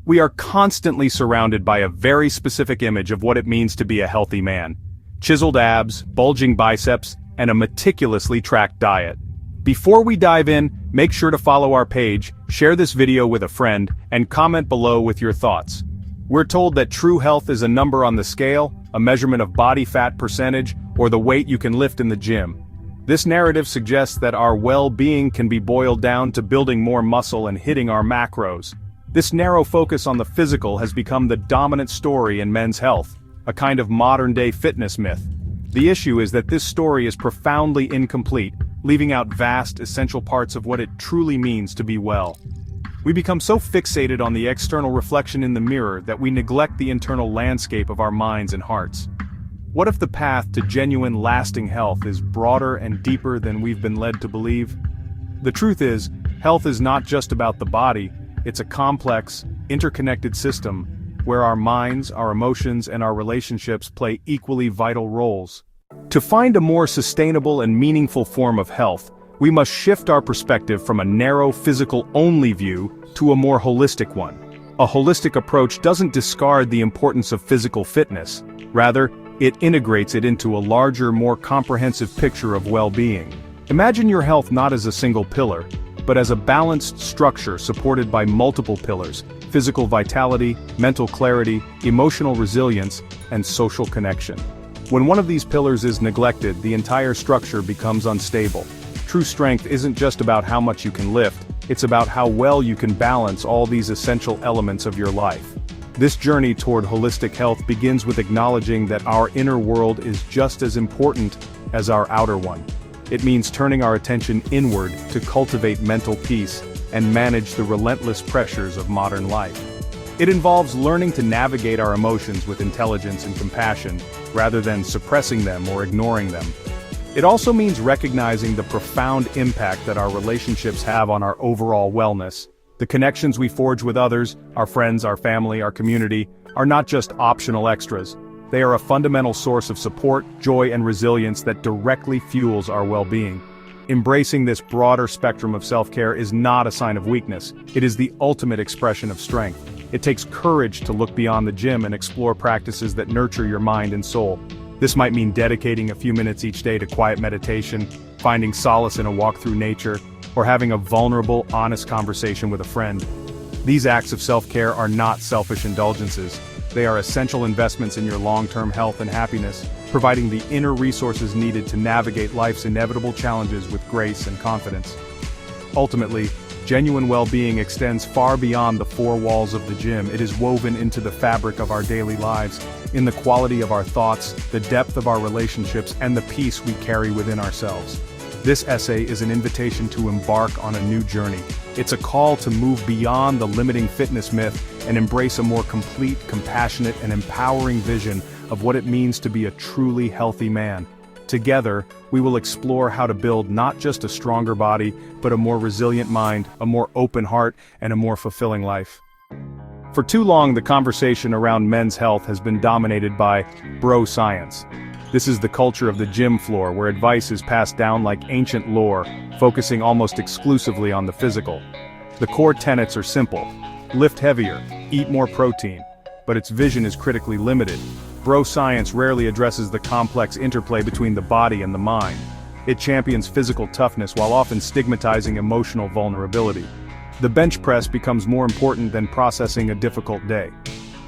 We are constantly surrounded by a very specific image of what it means to be a healthy man. Chiseled abs, bulging biceps, and a meticulously tracked diet. Before we dive in, make sure to follow our page, share this video with a friend, and comment below with your thoughts. We're told that true health is a number on the scale, a measurement of body fat percentage, or the weight you can lift in the gym. This narrative suggests that our well-being can be boiled down to building more muscle and hitting our macros. This narrow focus on the physical has become the dominant story in men's health, a kind of modern-day fitness myth. The issue is that this story is profoundly incomplete, leaving out vast, essential parts of what it truly means to be well. We become so fixated on the external reflection in the mirror that we neglect the internal landscape of our minds and hearts. What if the path to genuine, lasting health is broader and deeper than we've been led to believe? The truth is, health is not just about the body, it's a complex, interconnected system, where our minds, our emotions, and our relationships play equally vital roles. To find a more sustainable and meaningful form of health, we must shift our perspective from a narrow physical-only view to a more holistic one. A holistic approach doesn't discard the importance of physical fitness, rather, it integrates it into a larger, more comprehensive picture of well-being. Imagine your health not as a single pillar, but as a balanced structure supported by multiple pillars: physical vitality, mental clarity, emotional resilience, and social connection. When one of these pillars is neglected, the entire structure becomes unstable. True strength isn't just about how much you can lift, it's about how well you can balance all these essential elements of your life. This journey toward holistic health begins with acknowledging that our inner world is just as important as our outer one. It means turning our attention inward to cultivate mental peace and manage the relentless pressures of modern life. It involves learning to navigate our emotions with intelligence and compassion, rather than suppressing them or ignoring them. It also means recognizing the profound impact that our relationships have on our overall wellness. The connections we forge with others, our friends, our family, our community, are not just optional extras. They are a fundamental source of support, joy, and resilience that directly fuels our well-being. Embracing this broader spectrum of self-care is not a sign of weakness, it is the ultimate expression of strength. It takes courage to look beyond the gym and explore practices that nurture your mind and soul. This might mean dedicating a few minutes each day to quiet meditation, finding solace in a walk through nature, or having a vulnerable, honest conversation with a friend. These acts of self-care are not selfish indulgences. They are essential investments in your long-term health and happiness, providing the inner resources needed to navigate life's inevitable challenges with grace and confidence. Ultimately, genuine well-being extends far beyond the four walls of the gym. It is woven into the fabric of our daily lives, in the quality of our thoughts, the depth of our relationships, and the peace we carry within ourselves. This essay is an invitation to embark on a new journey. It's a call to move beyond the limiting fitness myth and embrace a more complete, compassionate, and empowering vision of what it means to be a truly healthy man. Together, we will explore how to build not just a stronger body, but a more resilient mind, a more open heart, and a more fulfilling life. For too long, the conversation around men's health has been dominated by bro science. This is the culture of the gym floor where advice is passed down like ancient lore, focusing almost exclusively on the physical. The core tenets are simple: lift heavier, eat more protein. But its vision is critically limited. Bro science rarely addresses the complex interplay between the body and the mind. It champions physical toughness while often stigmatizing emotional vulnerability. The bench press becomes more important than processing a difficult day,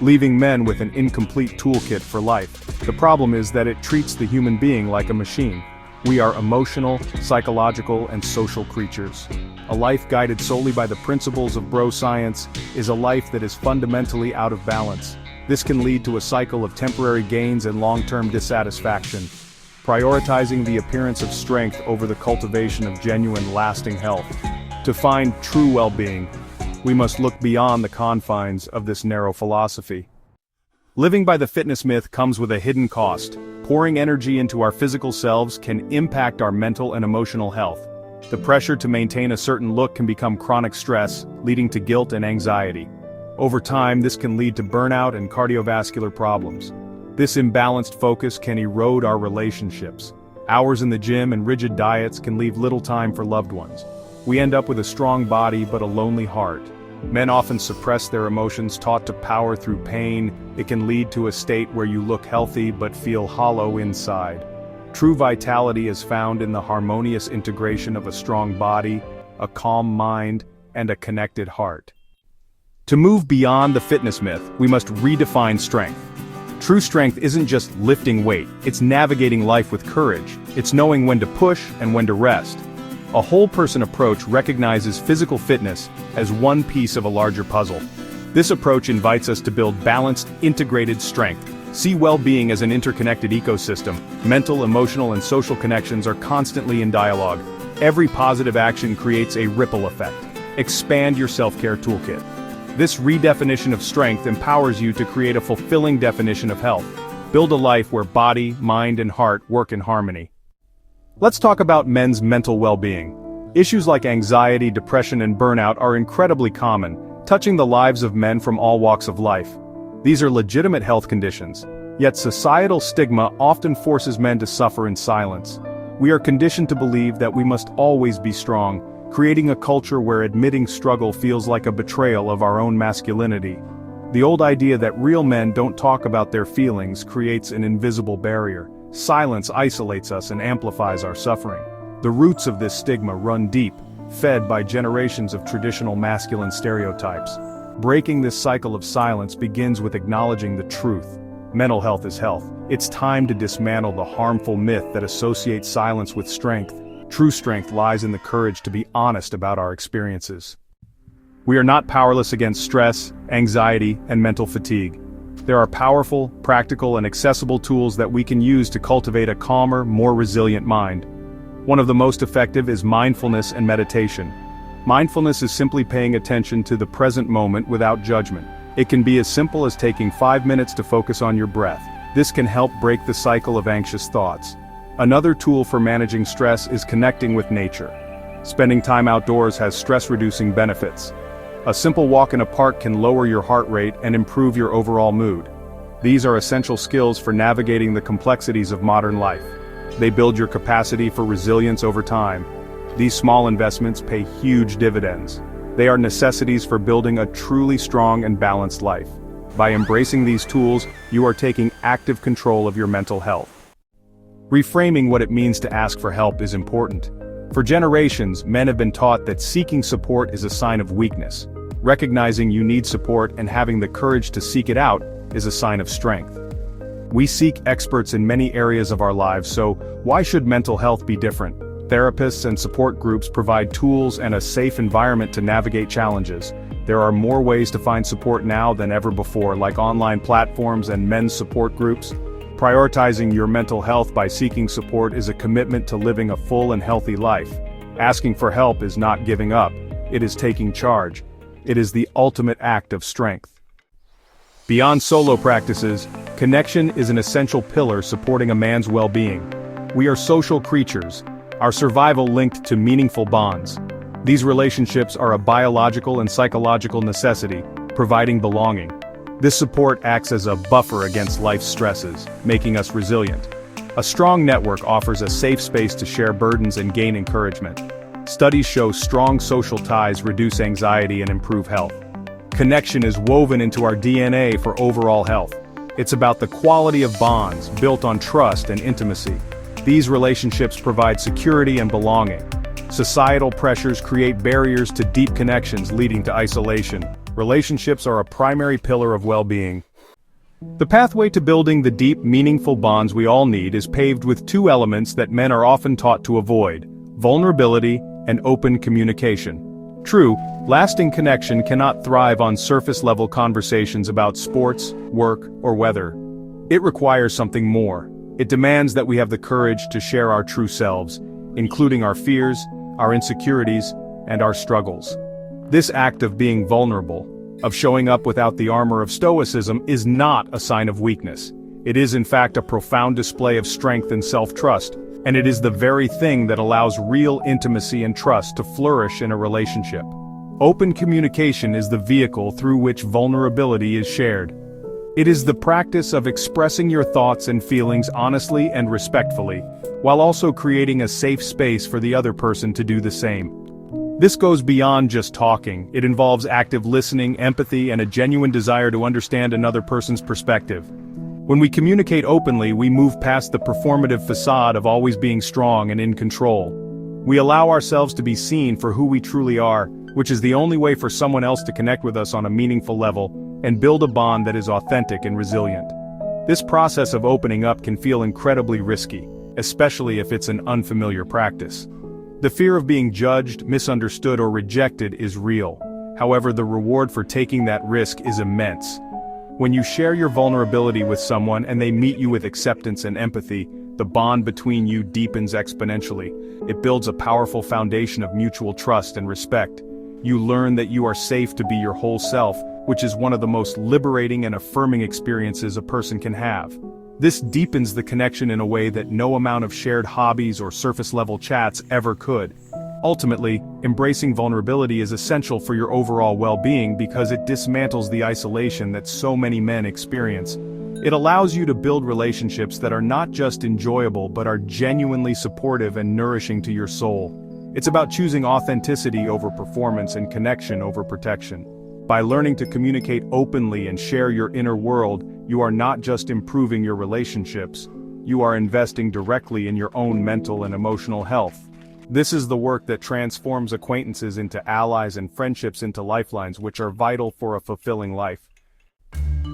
leaving men with an incomplete toolkit for life. The problem is that it treats the human being like a machine. We are emotional, psychological, and social creatures. A life guided solely by the principles of bro science is a life that is fundamentally out of balance. This can lead to a cycle of temporary gains and long-term dissatisfaction, prioritizing the appearance of strength over the cultivation of genuine, lasting health. To find true well-being, we must look beyond the confines of this narrow philosophy. Living by the fitness myth comes with a hidden cost. Pouring energy into our physical selves can impact our mental and emotional health. The pressure to maintain a certain look can become chronic stress, leading to guilt and anxiety. Over time, this can lead to burnout and cardiovascular problems. This imbalanced focus can erode our relationships. Hours in the gym and rigid diets can leave little time for loved ones. We end up with a strong body but a lonely heart. Men often suppress their emotions, taught to power through pain. It can lead to a state where you look healthy but feel hollow inside. True vitality is found in the harmonious integration of a strong body, a calm mind, and a connected heart. To move beyond the fitness myth, we must redefine strength. True strength isn't just lifting weight, it's navigating life with courage. It's knowing when to push and when to rest. A whole-person approach recognizes physical fitness as one piece of a larger puzzle. This approach invites us to build balanced, integrated strength. See well-being as an interconnected ecosystem. Mental, emotional, and social connections are constantly in dialogue. Every positive action creates a ripple effect. Expand your self-care toolkit. This redefinition of strength empowers you to create a fulfilling definition of health. Build a life where body, mind, and heart work in harmony. Let's talk about men's mental well-being. Issues like anxiety, depression, and burnout are incredibly common, touching the lives of men from all walks of life. These are legitimate health conditions, yet societal stigma often forces men to suffer in silence. We are conditioned to believe that we must always be strong, creating a culture where admitting struggle feels like a betrayal of our own masculinity. The old idea that real men don't talk about their feelings creates an invisible barrier. Silence isolates us and amplifies our suffering. The roots of this stigma run deep, fed by generations of traditional masculine stereotypes. Breaking this cycle of silence begins with acknowledging the truth. Mental health is health. It's time to dismantle the harmful myth that associates silence with strength. True strength lies in the courage to be honest about our experiences. We are not powerless against stress, anxiety, and mental fatigue. There are powerful, practical, and accessible tools that we can use to cultivate a calmer, more resilient mind. One of the most effective is mindfulness and meditation. Mindfulness is simply paying attention to the present moment without judgment. It can be as simple as taking 5 minutes to focus on your breath. This can help break the cycle of anxious thoughts. Another tool for managing stress is connecting with nature. Spending time outdoors has stress-reducing benefits. A simple walk in a park can lower your heart rate and improve your overall mood. These are essential skills for navigating the complexities of modern life. They build your capacity for resilience over time. These small investments pay huge dividends. They are necessities for building a truly strong and balanced life. By embracing these tools, you are taking active control of your mental health. Reframing what it means to ask for help is important. For generations, men have been taught that seeking support is a sign of weakness. Recognizing you need support and having the courage to seek it out is a sign of strength. We seek experts in many areas of our lives, so why should mental health be different? Therapists and support groups provide tools and a safe environment to navigate challenges. There are more ways to find support now than ever before, like online platforms and men's support groups. Prioritizing your mental health by seeking support is a commitment to living a full and healthy life. Asking for help is not giving up. It is taking charge. It is the ultimate act of strength. Beyond solo practices, connection is an essential pillar supporting a man's well-being. We are social creatures, our survival linked to meaningful bonds. These relationships are a biological and psychological necessity, providing belonging. This support acts as a buffer against life's stresses, making us resilient. A strong network offers a safe space to share burdens and gain encouragement. Studies show strong social ties reduce anxiety and improve health. Connection is woven into our DNA for overall health. It's about the quality of bonds built on trust and intimacy. These relationships provide security and belonging. Societal pressures create barriers to deep connections, leading to isolation. Relationships are a primary pillar of well-being. The pathway to building the deep, meaningful bonds we all need is paved with two elements that men are often taught to avoid: vulnerability and open communication. True, lasting connection cannot thrive on surface-level conversations about sports, work, or weather. It requires something more. It demands that we have the courage to share our true selves, including our fears, our insecurities, and our struggles. This act of being vulnerable, of showing up without the armor of stoicism, is not a sign of weakness. It is in fact a profound display of strength and self-trust, and it is the very thing that allows real intimacy and trust to flourish in a relationship. Open communication is the vehicle through which vulnerability is shared. It is the practice of expressing your thoughts and feelings honestly and respectfully, while also creating a safe space for the other person to do the same. This goes beyond just talking. It involves active listening, empathy, and a genuine desire to understand another person's perspective. When we communicate openly, we move past the performative facade of always being strong and in control. We allow ourselves to be seen for who we truly are, which is the only way for someone else to connect with us on a meaningful level and build a bond that is authentic and resilient. This process of opening up can feel incredibly risky, especially if it's an unfamiliar practice. The fear of being judged, misunderstood, or rejected is real. However, the reward for taking that risk is immense. When you share your vulnerability with someone and they meet you with acceptance and empathy, the bond between you deepens exponentially. It builds a powerful foundation of mutual trust and respect. You learn that you are safe to be your whole self, which is one of the most liberating and affirming experiences a person can have. This deepens the connection in a way that no amount of shared hobbies or surface-level chats ever could. Ultimately, embracing vulnerability is essential for your overall well-being because it dismantles the isolation that so many men experience. It allows you to build relationships that are not just enjoyable but are genuinely supportive and nourishing to your soul. It's about choosing authenticity over performance and connection over protection. By learning to communicate openly and share your inner world, you are not just improving your relationships, you are investing directly in your own mental and emotional health. This is the work that transforms acquaintances into allies and friendships into lifelines, which are vital for a fulfilling life.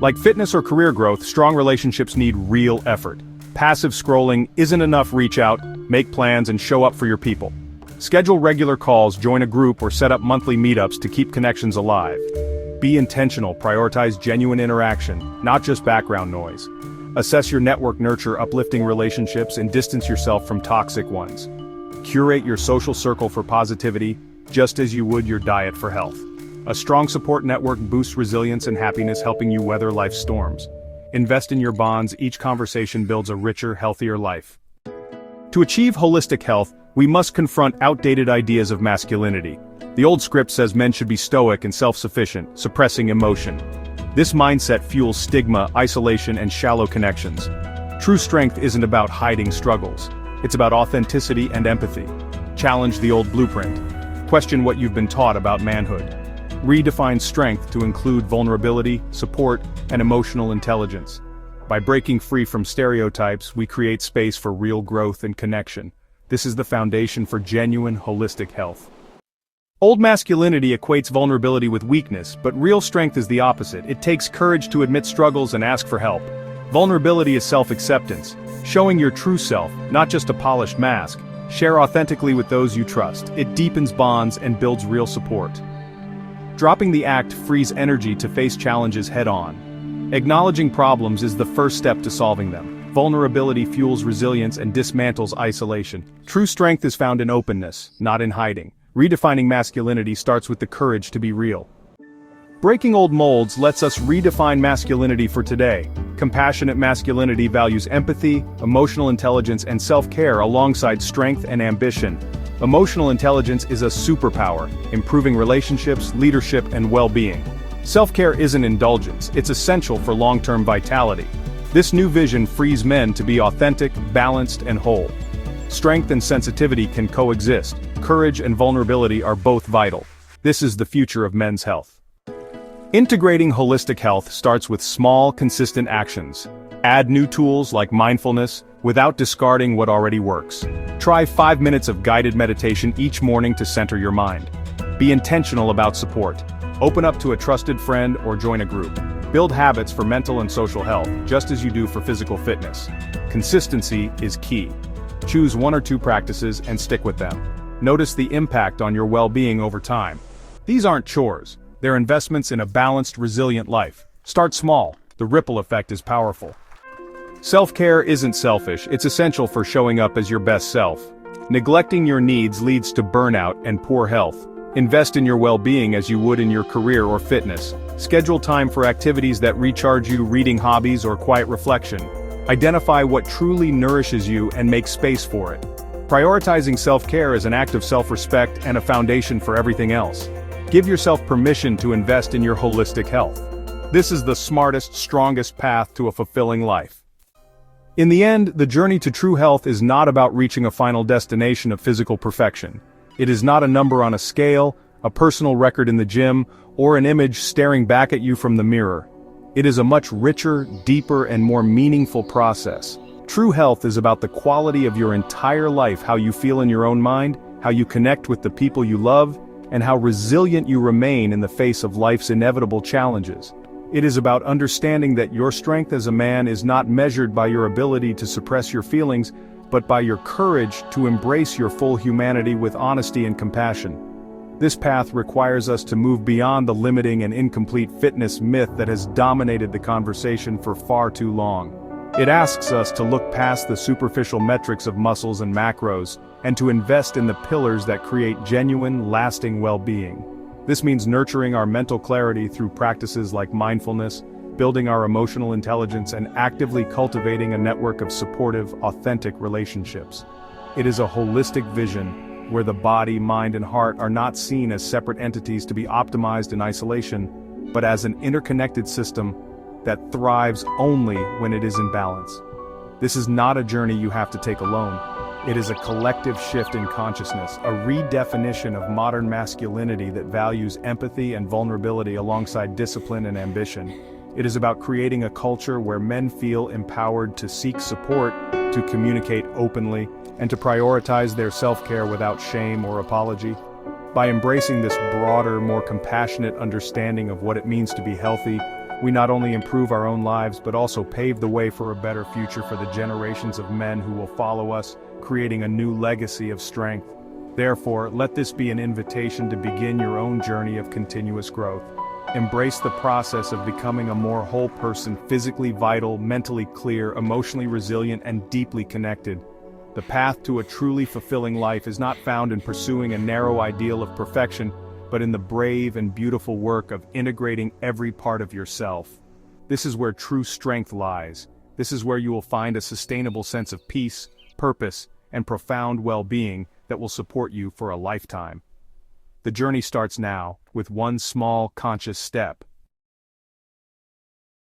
Like fitness or career growth, strong relationships need real effort. Passive scrolling isn't enough. Reach out, make plans, and show up for your people. Schedule regular calls, join a group, or set up monthly meetups to keep connections alive. Be intentional, prioritize genuine interaction, not just background noise. Assess your network, nurture uplifting relationships, and distance yourself from toxic ones. Curate your social circle for positivity, just as you would your diet for health. A strong support network boosts resilience and happiness, helping you weather life's storms. Invest in your bonds, each conversation builds a richer, healthier life. To achieve holistic health, we must confront outdated ideas of masculinity. The old script says men should be stoic and self-sufficient, suppressing emotion. This mindset fuels stigma, isolation, and shallow connections. True strength isn't about hiding struggles. It's about authenticity and empathy. Challenge the old blueprint. Question what you've been taught about manhood. Redefine strength to include vulnerability, support, and emotional intelligence. By breaking free from stereotypes, we create space for real growth and connection. This is the foundation for genuine, holistic health. Old masculinity equates vulnerability with weakness, but real strength is the opposite. It takes courage to admit struggles and ask for help. Vulnerability is self-acceptance, showing your true self, not just a polished mask. Share authentically with those you trust. It deepens bonds and builds real support. Dropping the act frees energy to face challenges head-on. Acknowledging problems is the first step to solving them. Vulnerability fuels resilience and dismantles isolation. True strength is found in openness, not in hiding. Redefining masculinity starts with the courage to be real. Breaking old molds lets us redefine masculinity for today. Compassionate masculinity values empathy, emotional intelligence, and self-care alongside strength and ambition. Emotional intelligence is a superpower, improving relationships, leadership, and well-being. Self-care isn't indulgence, it's essential for long-term vitality. This new vision frees men to be authentic, balanced, and whole. Strength and sensitivity can coexist. Courage and vulnerability are both vital. This is the future of men's health. Integrating holistic health starts with small, consistent actions. Add new tools like mindfulness without discarding what already works. Try 5 minutes of guided meditation each morning to center your mind. Be intentional about support. Open up to a trusted friend or join a group. Build habits for mental and social health, just as you do for physical fitness. Consistency is key. Choose 1 or 2 practices and stick with them. Notice the impact on your well-being over time. These aren't chores. They're investments in a balanced, resilient life. Start small. The ripple effect is powerful. Self-care isn't selfish, it's essential for showing up as your best self. Neglecting your needs leads to burnout and poor health. Invest in your well-being as you would in your career or fitness. Schedule time for activities that recharge you, reading hobbies or quiet reflection. Identify what truly nourishes you and make space for it. Prioritizing self-care is an act of self-respect and a foundation for everything else. Give yourself permission to invest in your holistic health. This is the smartest, strongest path to a fulfilling life. In the end, the journey to true health is not about reaching a final destination of physical perfection. It is not a number on a scale, a personal record in the gym, or an image staring back at you from the mirror. It is a much richer, deeper, and more meaningful process. True health is about the quality of your entire life, how you feel in your own mind, how you connect with the people you love, and how resilient you remain in the face of life's inevitable challenges. It is about understanding that your strength as a man is not measured by your ability to suppress your feelings, but by your courage to embrace your full humanity with honesty and compassion. This path requires us to move beyond the limiting and incomplete fitness myth that has dominated the conversation for far too long. It asks us to look past the superficial metrics of muscles and macros, and to invest in the pillars that create genuine, lasting well-being. This means nurturing our mental clarity through practices like mindfulness, building our emotional intelligence, and actively cultivating a network of supportive, authentic relationships. It is a holistic vision, where the body, mind, and heart are not seen as separate entities to be optimized in isolation, but as an interconnected system that thrives only when it is in balance. This is not a journey you have to take alone. It is a collective shift in consciousness, a redefinition of modern masculinity that values empathy and vulnerability alongside discipline and ambition. It is about creating a culture where men feel empowered to seek support, to communicate openly, and to prioritize their self-care without shame or apology. By embracing this broader, more compassionate understanding of what it means to be healthy, we not only improve our own lives but also pave the way for a better future for the generations of men who will follow us, creating a new legacy of strength. Therefore, let this be an invitation to begin your own journey of continuous growth. Embrace the process of becoming a more whole person, physically vital, mentally clear, emotionally resilient, and deeply connected. The path to a truly fulfilling life is not found in pursuing a narrow ideal of perfection, but in the brave and beautiful work of integrating every part of yourself. This is where true strength lies. This is where you will find a sustainable sense of peace, purpose, and profound well-being that will support you for a lifetime. The journey starts now, with one small, conscious step.